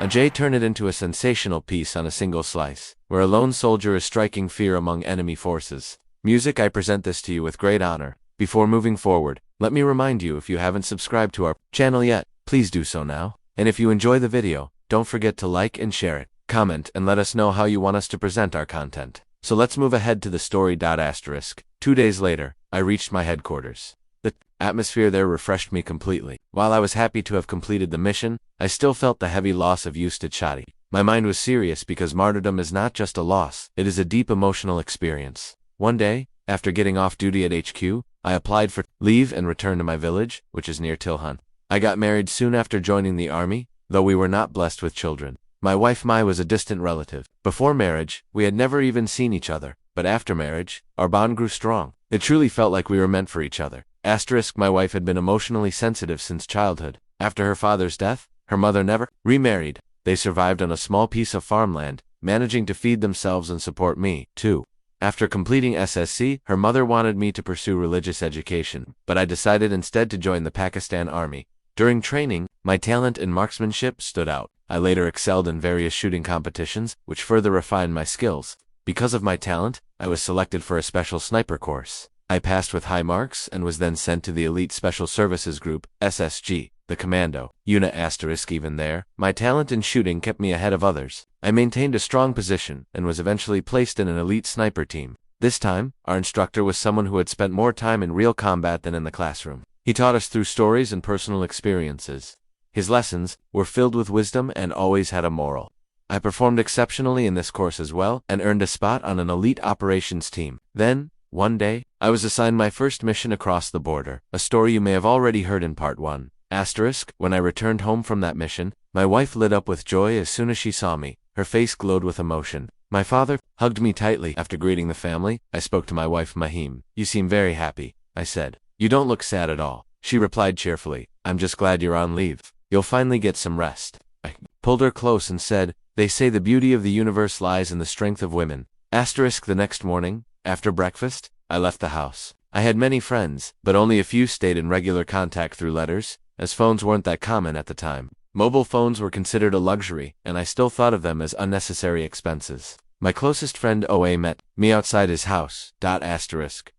Ajay turned it into a sensational piece on a single slice, where a lone soldier is striking fear among enemy forces. Music, I present this to you with great honor. Before moving forward, let me remind you, if you haven't subscribed to our channel yet, please do so now. And if you enjoy the video, don't forget to like and share it, comment, and let us know how you want us to present our content. So let's move ahead to the story. 2 days later, I reached my headquarters. The atmosphere there refreshed me completely. While I was happy to have completed the mission, I still felt the heavy loss of Chadi. My mind was serious because martyrdom is not just a loss, it is a deep emotional experience. One day, after getting off duty at HQ, I applied for leave and returned to my village, which is near Tilhan. I got married soon after joining the army, though we were not blessed with children. My wife Mai was a distant relative. Before marriage, we had never even seen each other, but after marriage, our bond grew strong. It truly felt like we were meant for each other. My wife had been emotionally sensitive since childhood. After her father's death, her mother never remarried. They survived on a small piece of farmland, managing to feed themselves and support me, too. After completing SSC, her mother wanted me to pursue religious education, but I decided instead to join the Pakistan Army. During training, my talent in marksmanship stood out. I later excelled in various shooting competitions, which further refined my skills. Because of my talent, I was selected for a special sniper course. I passed with high marks and was then sent to the Elite Special Services Group, SSG, the commando unit. Even there, my talent in shooting kept me ahead of others. I maintained a strong position and was eventually placed in an elite sniper team. This time, our instructor was someone who had spent more time in real combat than in the classroom. He taught us through stories and personal experiences. His lessons were filled with wisdom and always had a moral. I performed exceptionally in this course as well and earned a spot on an elite operations team. Then, one day, I was assigned my first mission across the border, a story you may have already heard in part 1. When I returned home from that mission, my wife lit up with joy as soon as she saw me. Her face glowed with emotion. My father hugged me tightly. After greeting the family, I spoke to my wife Mahim. "You seem very happy," I said. "You don't look sad at all." She replied cheerfully, "I'm just glad you're on leave. You'll finally get some rest." I pulled her close and said, "They say the beauty of the universe lies in the strength of women." The next morning, after breakfast, I left the house. I had many friends, but only a few stayed in regular contact through letters, as phones weren't that common at the time. Mobile phones were considered a luxury, and I still thought of them as unnecessary expenses. My closest friend Oa met me outside his house.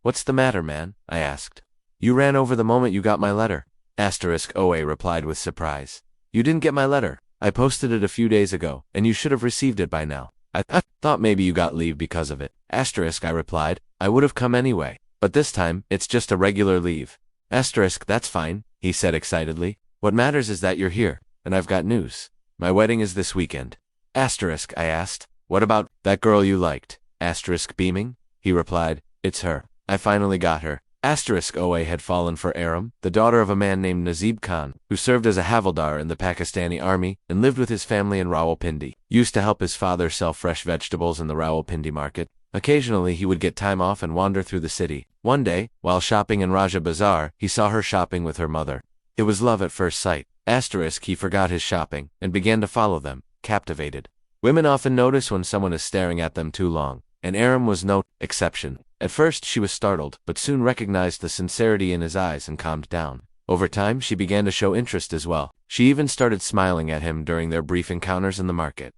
"What's the matter, man?" I asked. "You ran over the moment you got my letter." Oa replied with surprise. "You didn't get my letter. I posted it a few days ago, and you should have received it by now. I thought maybe you got leave because of it." I replied, "I would have come anyway, but this time, it's just a regular leave." "That's fine," he said excitedly. "What matters is that you're here, and I've got news. My wedding is this weekend." I asked, "What about that girl you liked?" Beaming, he replied, "It's her. I finally got her." Oa had fallen for Aram, the daughter of a man named Nazib Khan, who served as a havildar in the Pakistani army and lived with his family in Rawalpindi. Used to help his father sell fresh vegetables in the Rawalpindi market. Occasionally he would get time off and wander through the city. One day, while shopping in Raja Bazaar, he saw her shopping with her mother. It was love at first sight. He forgot his shopping and began to follow them, captivated. Women often notice when someone is staring at them too long, and Aram was no exception. At first she was startled, but soon recognized the sincerity in his eyes and calmed down. Over time she began to show interest as well. She even started smiling at him during their brief encounters in the market.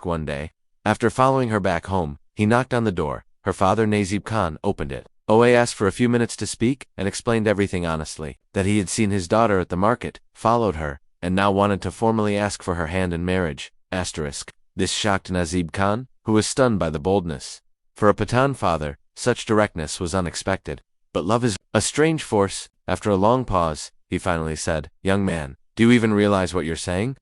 One day, after following her back home, he knocked on the door. Her father Nazib Khan opened it. Oa asked for a few minutes to speak and explained everything honestly, that he had seen his daughter at the market, followed her, and now wanted to formally ask for her hand in marriage. This shocked Nazib Khan, who was stunned by the boldness. For a Pathan father, such directness was unexpected. But love is a strange force. After a long pause, he finally said, "Young man, do you even realize what you're saying?"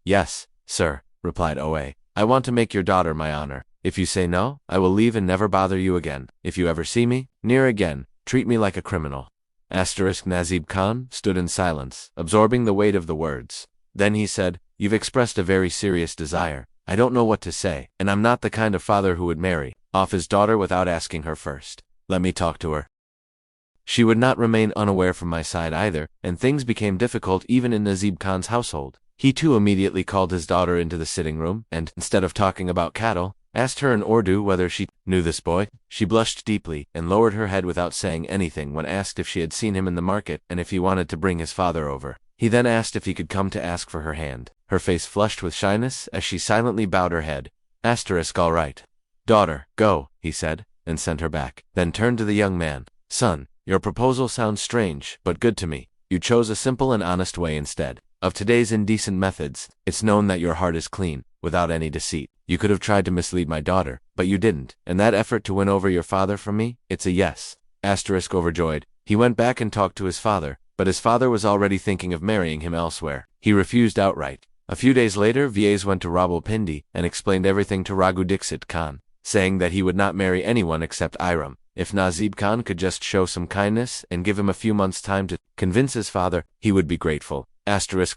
"Yes, sir," replied Oa. "I want to make your daughter my honor. If you say no, I will leave and never bother you again. If you ever see me near again, treat me like a criminal." Nazib Khan stood in silence, absorbing the weight of the words. Then he said, "You've expressed a very serious desire. I don't know what to say, and I'm not the kind of father who would marry off his daughter without asking her first. Let me talk to her." She would not remain unaware from my side either, and things became difficult even in Nazib Khan's household. He too immediately called his daughter into the sitting room, and, instead of talking about cattle, asked her in Urdu whether she knew this boy. She blushed deeply and lowered her head without saying anything when asked if she had seen him in the market and if he wanted to bring his father over. He then asked if he could come to ask for her hand. her face flushed with shyness as she silently bowed her head. All right. Daughter, go, he said, and sent her back. Then turned to the young man. Son, your proposal sounds strange, but good to me. You chose a simple and honest way instead of today's indecent methods. It's known that your heart is clean, without any deceit. You could have tried to mislead my daughter, but you didn't. And that effort to win over your father from me, it's a yes. Overjoyed, he went back and talked to his father, but his father was already thinking of marrying him elsewhere. He refused outright. A few days later, Vyas went to Rawalpindi and explained everything to Raghu Dixit Khan, saying that he would not marry anyone except Iram. If Nazib Khan could just show some kindness and give him a few months' time to convince his father, he would be grateful.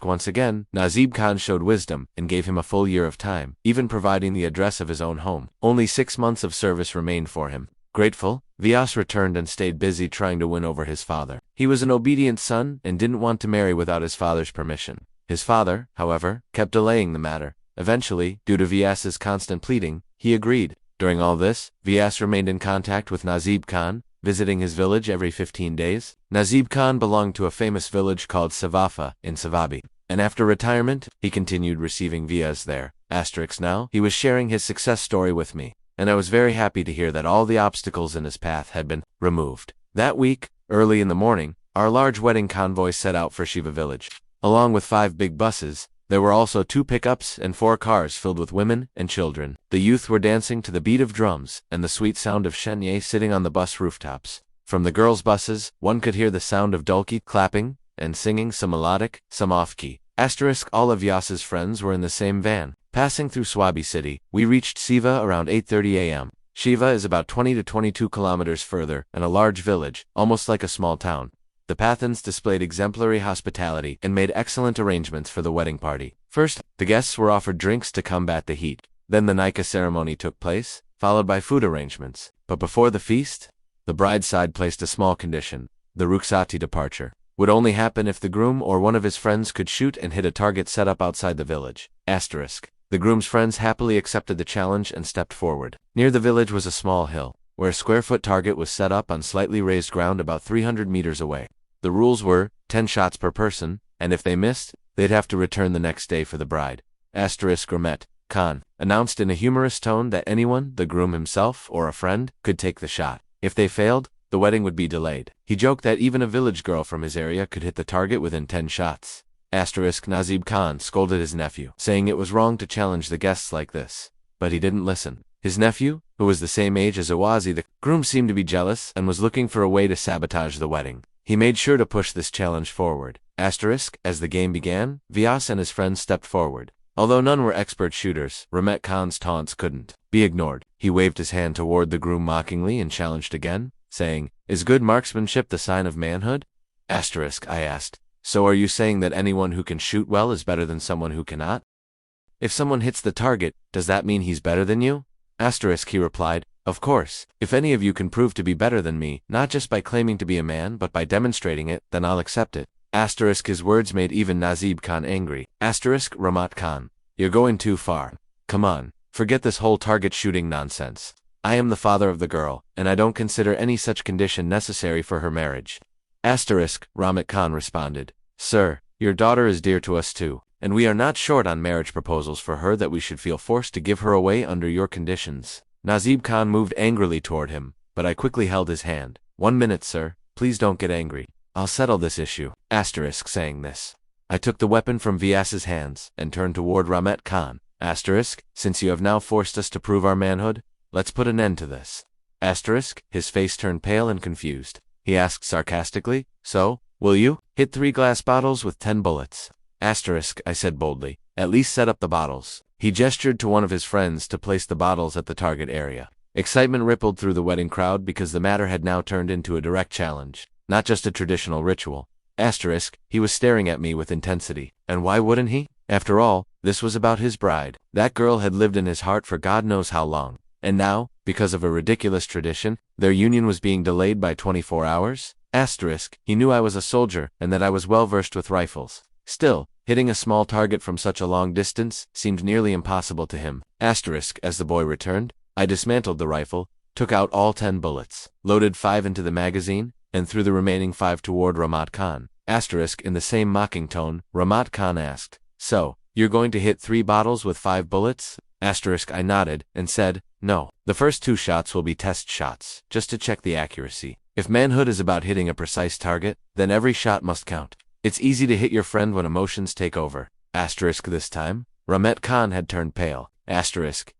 Once again, Nazib Khan showed wisdom and gave him a full year of time, even providing the address of his own home. Only 6 months of service remained for him. Grateful, Vyas returned and stayed busy trying to win over his father. He was an obedient son and didn't want to marry without his father's permission. His father, however, kept delaying the matter. Eventually, due to Vyas's constant pleading, he agreed. During all this, Vyas remained in contact with Nazib Khan, visiting his village every 15 days. Nazib Khan belonged to a famous village called Savafa in Savabi, and after retirement, he continued receiving Vyas there. Now, he was sharing his success story with me, and I was very happy to hear that all the obstacles in his path had been removed. That week, early in the morning, our large wedding convoy set out for Shiva village. Along with 5 big buses, there were also 2 pickups and 4 cars filled with women and children. The youth were dancing to the beat of drums and the sweet sound of shenye sitting on the bus rooftops. From the girls' buses, one could hear the sound of dulki clapping and singing, some melodic, some off-key. All of Vyas's friends were in the same van. Passing through Swabi city, we reached Siva around 8:30 a.m. Shiva is about 20 to 22 kilometers further and a large village, almost like a small town. The Pathans displayed exemplary hospitality and made excellent arrangements for the wedding party. First, the guests were offered drinks to combat the heat. Then the Nika ceremony took place, followed by food arrangements. But before the feast, the bride's side placed a small condition. The Ruksati departure would only happen if the groom or one of his friends could shoot and hit a target set up outside the village. The groom's friends happily accepted the challenge and stepped forward. Near the village was a small hill, where a square-foot target was set up on slightly raised ground about 300 meters away. The rules were 10 shots per person, and if they missed, they'd have to return the next day for the bride. Ramet Khan announced in a humorous tone that anyone, the groom himself or a friend, could take the shot. If they failed, the wedding would be delayed. He joked that even a village girl from his area could hit the target within 10 shots. Nazib Khan scolded his nephew, saying it was wrong to challenge the guests like this. But he didn't listen. His nephew, who was the same age as Awazi, the groom, seemed to be jealous and was looking for a way to sabotage the wedding. He made sure to push this challenge forward. As the game began, Vyas and his friends stepped forward. Although none were expert shooters, Ramet Khan's taunts couldn't be ignored. He waved his hand toward the groom mockingly and challenged again, saying, "Is good marksmanship the sign of manhood?" I asked, "So are you saying that anyone who can shoot well is better than someone who cannot? If someone hits the target, does that mean he's better than you?" He replied, "Of course. If any of you can prove to be better than me, not just by claiming to be a man but by demonstrating it, then I'll accept it." His words made even Nazib Khan angry. Ramat Khan, you're going too far. Come on, forget this whole target shooting nonsense. I am the father of the girl, and I don't consider any such condition necessary for her marriage. Ramat Khan responded, "Sir, your daughter is dear to us too, and we are not short on marriage proposals for her that we should feel forced to give her away under your conditions." Nazib Khan moved angrily toward him, but I quickly held his hand. "1 minute, sir. Please don't get angry. I'll settle this issue." Saying this, I took the weapon from Vyas's hands and turned toward Ramat Khan. Since you have now forced us to prove our manhood, let's put an end to this. His face turned pale and confused. He asked sarcastically, "So, will you hit 3 glass bottles with 10 bullets?" I said boldly, "At least set up the bottles." He gestured to one of his friends to place the bottles at the target area. Excitement rippled through the wedding crowd because the matter had now turned into a direct challenge, not just a traditional ritual. He was staring at me with intensity. And why wouldn't he? After all, this was about his bride. That girl had lived in his heart for God knows how long. And now, because of a ridiculous tradition, their union was being delayed by 24 hours? He knew I was a soldier and that I was well versed with rifles. Still, hitting a small target from such a long distance seemed nearly impossible to him. As the boy returned, I dismantled the rifle, took out all 10 bullets, loaded 5 into the magazine, and threw the remaining 5 toward Ramat Khan. In the same mocking tone, Ramat Khan asked, "So, You're going to hit 3 bottles with 5 bullets? I nodded and said, no. The first 2 shots will be test shots, just to check the accuracy. If manhood is about hitting a precise target, then every shot must count. It's easy to hit your friend when emotions take over. This time, Ramet Khan had turned pale.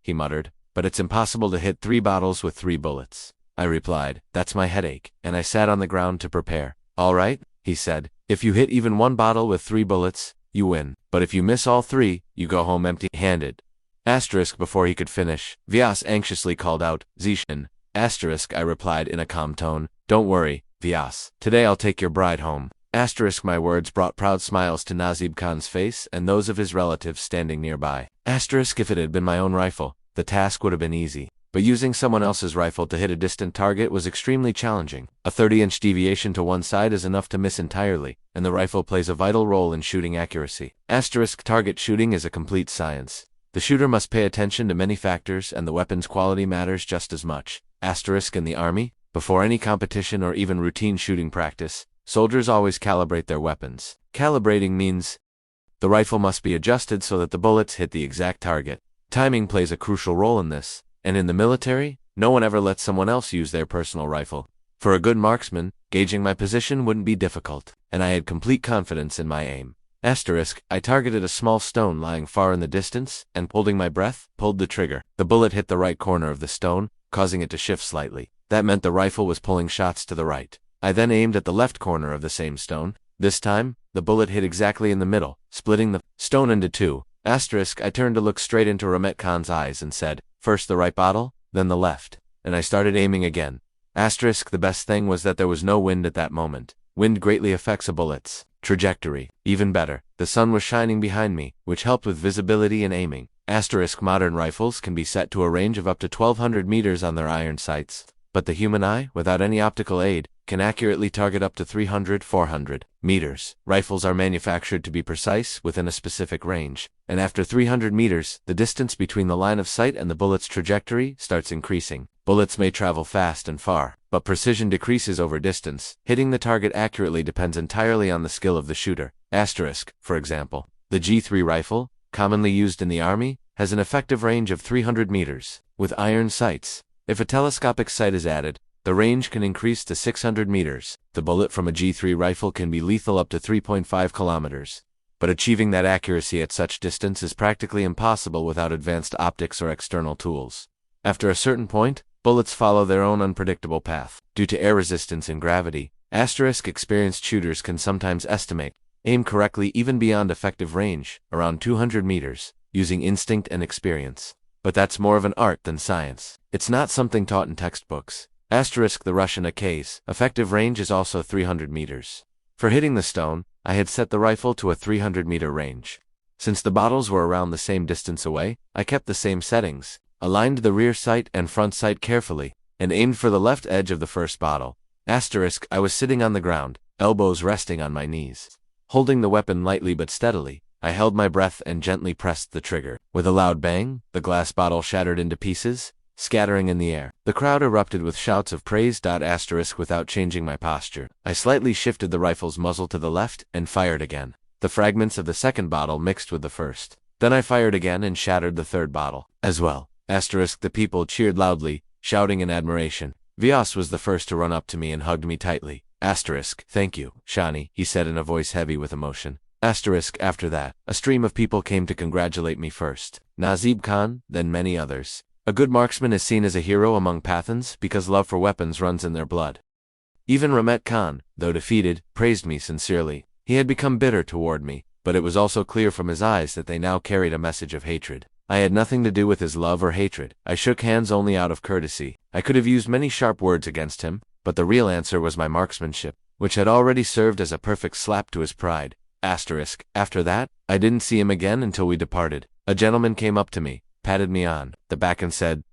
He muttered, but it's impossible to hit 3 bottles with 3 bullets. I replied, that's my headache, and I sat on the ground to prepare. All right, he said, if you hit even 1 bottle with 3 bullets, you win. But if you miss all 3, you go home empty-handed. Before he could finish, Vyas anxiously called out, Zishan. I replied in a calm tone, don't worry, Vyas. Today I'll take your bride home. My words brought proud smiles to Nazib Khan's face and those of his relatives standing nearby. If it had been my own rifle, the task would have been easy. But using someone else's rifle to hit a distant target was extremely challenging. A 30-inch deviation to one side is enough to miss entirely, and the rifle plays a vital role in shooting accuracy. Target shooting is a complete science. The shooter must pay attention to many factors, and the weapon's quality matters just as much. In the army, before any competition or even routine shooting practice, soldiers always calibrate their weapons. Calibrating means the rifle must be adjusted so that the bullets hit the exact target. Timing plays a crucial role in this, and in the military, no one ever lets someone else use their personal rifle. For a good marksman, gauging my position wouldn't be difficult, and I had complete confidence in my aim. I targeted a small stone lying far in the distance, and holding my breath, pulled the trigger. The bullet hit the right corner of the stone, causing it to shift slightly. That meant the rifle was pulling shots to the right. I then aimed at the left corner of the same stone. This time, the bullet hit exactly in the middle, splitting the stone into 2. I turned to look straight into Ramet Khan's eyes and said, first the right bottle, then the left. And I started aiming again. The best thing was that there was no wind at that moment. Wind greatly affects a bullet's trajectory. Even better, the sun was shining behind me, which helped with visibility and aiming. Modern rifles can be set to a range of up to 1,200 meters on their iron sights, but the human eye, without any optical aid, can accurately target up to 300-400 meters. Rifles are manufactured to be precise within a specific range, and after 300 meters, the distance between the line of sight and the bullet's trajectory starts increasing. Bullets may travel fast and far, but precision decreases over distance. Hitting the target accurately depends entirely on the skill of the shooter. For example, the G3 rifle, commonly used in the army, has an effective range of 300 meters. With iron sights, if a telescopic sight is added, the range can increase to 600 meters. The bullet from a G3 rifle can be lethal up to 3.5 kilometers. But achieving that accuracy at such distance is practically impossible without advanced optics or external tools. After a certain point, bullets follow their own unpredictable path. Due to air resistance and gravity, experienced shooters can sometimes aim correctly even beyond effective range, around 200 meters, using instinct and experience. But that's more of an art than science. It's not something taught in textbooks. The Russian AK's effective range is also 300 meters. For hitting the stone, I had set the rifle to a 300-meter range. Since the bottles were around the same distance away, I kept the same settings, aligned the rear sight and front sight carefully, and aimed for the left edge of the first bottle. I was sitting on the ground, elbows resting on my knees. Holding the weapon lightly but steadily, I held my breath and gently pressed the trigger. With a loud bang, the glass bottle shattered into pieces, scattering in the air. The crowd erupted with shouts of praise. Without changing my posture, I slightly shifted the rifle's muzzle to the left and fired again. The fragments of the second bottle mixed with the first. Then I fired again and shattered the third bottle as well. The people cheered loudly, shouting in admiration. Vyas was the first to run up to me and hugged me tightly. Thank you, Shani, he said in a voice heavy with emotion. After that, a stream of people came to congratulate me first. Nazib Khan, then many others. A good marksman is seen as a hero among Pathans because love for weapons runs in their blood. Even Ramet Khan, though defeated, praised me sincerely. He had become bitter toward me, but it was also clear from his eyes that they now carried a message of hatred. I had nothing to do with his love or hatred. I shook hands only out of courtesy. I could have used many sharp words against him, but the real answer was my marksmanship, which had already served as a perfect slap to his pride. After that, I didn't see him again until we departed. A gentleman came up to me, patted me on the back and said,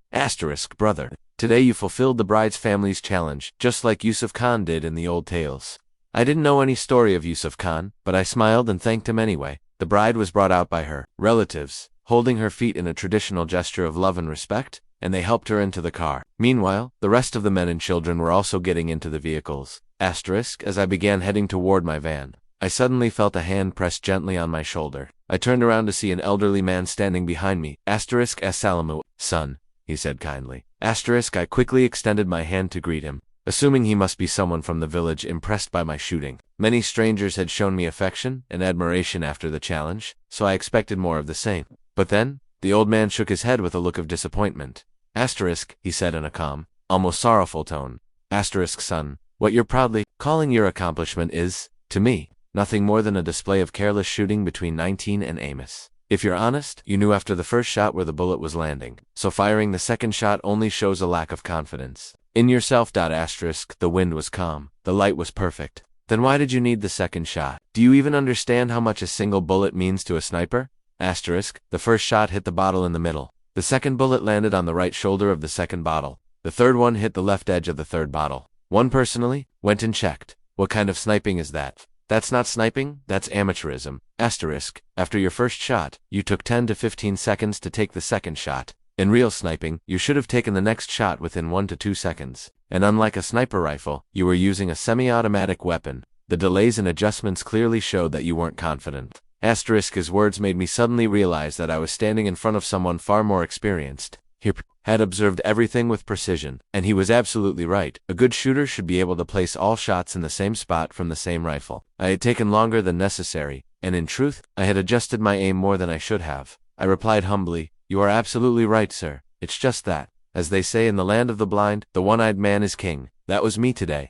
brother, today you fulfilled the bride's family's challenge, just like Yusuf Khan did in the old tales. I didn't know any story of Yusuf Khan, but I smiled and thanked him anyway. The bride was brought out by her relatives, holding her feet in a traditional gesture of love and respect, and they helped her into the car. Meanwhile, the rest of the men and children were also getting into the vehicles. As I began heading toward my van, I suddenly felt a hand press gently on my shoulder. I turned around to see an elderly man standing behind me. Assalamu, son, he said kindly. I quickly extended my hand to greet him, assuming he must be someone from the village impressed by my shooting. Many strangers had shown me affection and admiration after the challenge, so I expected more of the same. But then, the old man shook his head with a look of disappointment. He said in a calm, almost sorrowful tone. Son, what you're proudly calling your accomplishment is, to me, nothing more than a display of careless shooting between 19 and Amos. If you're honest, you knew after the first shot where the bullet was landing, so firing the second shot only shows a lack of confidence in yourself. The wind was calm, the light was perfect. Then why did you need the second shot? Do you even understand how much a single bullet means to a sniper? The first shot hit the bottle in the middle. The second bullet landed on the right shoulder of the second bottle. The third one hit the left edge of the third bottle. One personally went and checked. What kind of sniping is that? That's not sniping, that's amateurism. After your first shot, you took 10 to 15 seconds to take the second shot. In real sniping, you should have taken the next shot within 1 to 2 seconds. And unlike a sniper rifle, you were using a semi-automatic weapon. The delays and adjustments clearly showed that you weren't confident. His words made me suddenly realize that I was standing in front of someone far more experienced. He had observed everything with precision, and he was absolutely right. A good shooter should be able to place all shots in the same spot from the same rifle. I had taken longer than necessary, and in truth, I had adjusted my aim more than I should have. I replied humbly, "You are absolutely right, sir. It's just that, as they say in the land of the blind, the one-eyed man is king." That was me today.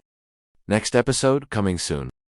Next episode, coming soon.